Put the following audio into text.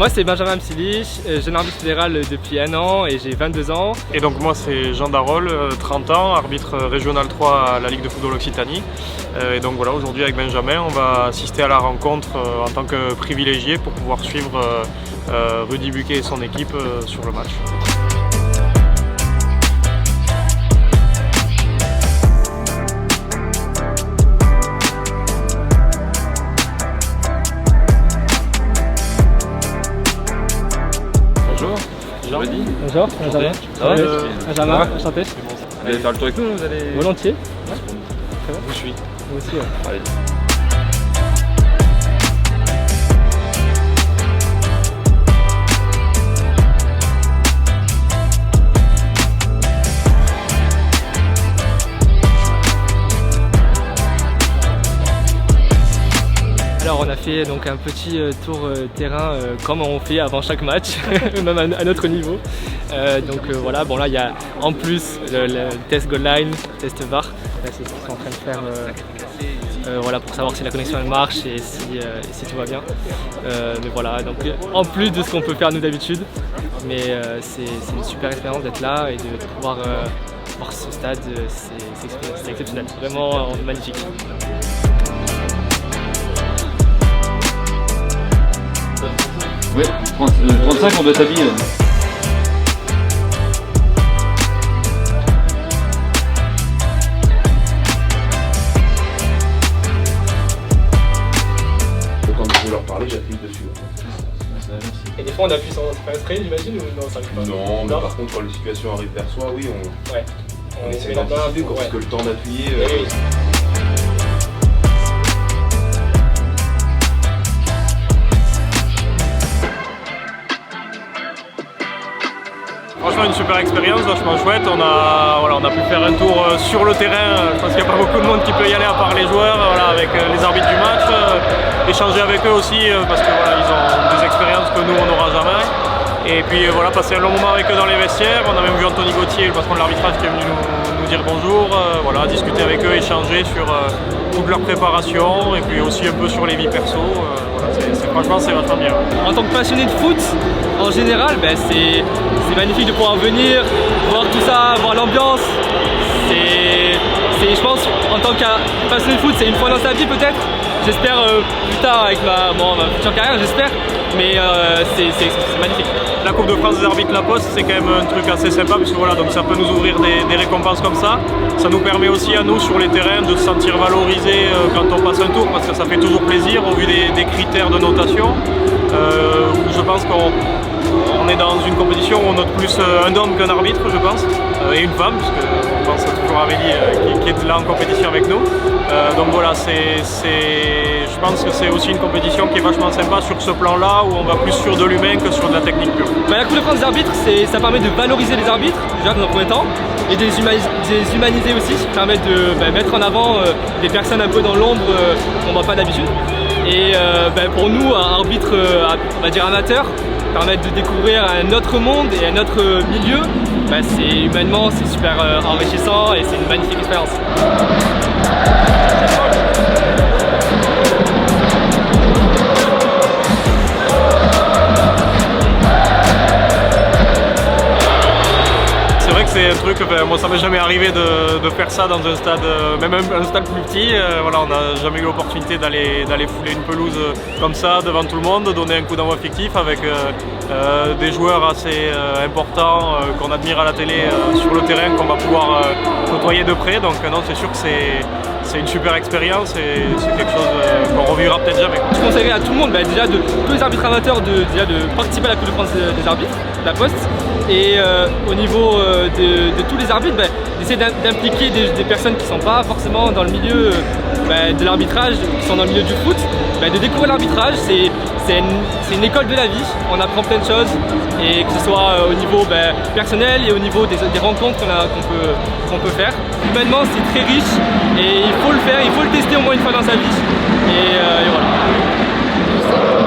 Moi c'est Benjamin Msilich, jeune arbitre fédéral depuis 1 an et j'ai 22 ans. Et donc moi c'est Jean Darol, 30 ans, arbitre régional 3 à la Ligue de football Occitanie. Et donc voilà, aujourd'hui avec Benjamin on va assister à la rencontre en tant que privilégié pour pouvoir suivre Rudy Buquet et son équipe sur le match. Rudy. Bonjour, Benjamin. Ça va Benjamin, enchanté. Vous allez faire le tour avec nous, vous allez... Volontiers. Je vous suis. Moi aussi, ouais. Allez. Alors on a fait donc un petit tour terrain comme on fait avant chaque match, même à notre niveau. Voilà, bon là il y a en plus le test goal line, test VAR, c'est ce qu'ils sont en train de faire voilà, pour savoir si la connexion elle marche et si tout va bien. Mais voilà, donc en plus de ce qu'on peut faire nous d'habitude, mais c'est une super expérience d'être là et de pouvoir voir ce stade, c'est exceptionnel, vraiment magnifique. Ouais, 35 on doit t'habiller. Quand je veux leur parler, j'appuie dessus. Et des fois on appuie sans faire exprès, j'imagine, ou non, ça arrive pas? Non, mais par contre, quand les situations arrivent vers soi, oui, on essaie met la main d'anticiper, pour, parce que le temps d'appuyer... Oui. Franchement une super expérience, vachement chouette. On a pu faire un tour sur le terrain. Je pense qu'il n'y a pas beaucoup de monde qui peut y aller à part les joueurs, voilà, avec les arbitres du match. Échanger avec eux aussi parce que voilà, ils ont des expériences que nous on n'aura jamais. Et puis voilà, passer un long moment avec eux dans les vestiaires. On a même vu Anthony Gauthier, le patron de l'arbitrage, qui est venu nous dire bonjour, voilà, discuter avec eux, échanger sur toute leur préparation et puis aussi un peu sur les vies perso. Voilà, franchement c'est vachement bien. En tant que passionné de foot, en général, c'est magnifique de pouvoir venir, voir tout ça, voir l'ambiance. Je pense, en tant que passionné de foot, c'est une fois dans sa vie peut-être. J'espère plus tard avec ma future carrière, j'espère. Mais c'est magnifique. La Coupe de France des arbitres La Poste, c'est quand même un truc assez sympa parce que voilà, donc ça peut nous ouvrir des récompenses comme ça. Ça nous permet aussi à nous sur les terrains de se sentir valorisés quand on passe un tour parce que ça fait toujours plaisir au vu des critères de notation. Je pense qu'on est dans une compétition où on note plus un homme qu'un arbitre, je pense, et une femme, parce qu'on pense toujours à Amélie qui est là en compétition avec nous. Donc voilà, je pense que c'est aussi une compétition qui est vachement sympa sur ce plan-là, où on va plus sur de l'humain que sur de la technique pure. La Coupe de France des arbitres, ça permet de valoriser les arbitres, déjà dans un premier temps, et de les humaniser aussi, ça permet de mettre en avant des personnes un peu dans l'ombre qu'on ne voit pas d'habitude. Et pour nous, un arbitre on va dire amateur, permettre de découvrir un autre monde et un autre milieu, humainement c'est super enrichissant et c'est une magnifique expérience. C'est un truc, moi ça m'est jamais arrivé de faire ça dans un stade, même un stade plus petit. Voilà, on n'a jamais eu l'opportunité d'aller fouler une pelouse comme ça devant tout le monde, donner un coup d'envoi fictif avec des joueurs assez importants qu'on admire à la télé sur le terrain, qu'on va pouvoir côtoyer de près. Donc non, c'est sûr que c'est une super expérience et c'est quelque chose qu'on revivra peut-être jamais. Je conseillerais à tout le monde, déjà de tous les arbitres amateurs de participer à la Coupe de France des arbitres, la Poste. Et au niveau de tous les arbitres, d'essayer d'impliquer des personnes qui ne sont pas forcément dans le milieu de l'arbitrage, qui sont dans le milieu du foot, de découvrir l'arbitrage. C'est une école de la vie, on apprend plein de choses, et que ce soit au niveau personnel et au niveau des rencontres qu'on peut faire. Humainement c'est très riche et il faut le faire, il faut le tester au moins une fois dans sa vie. Et voilà.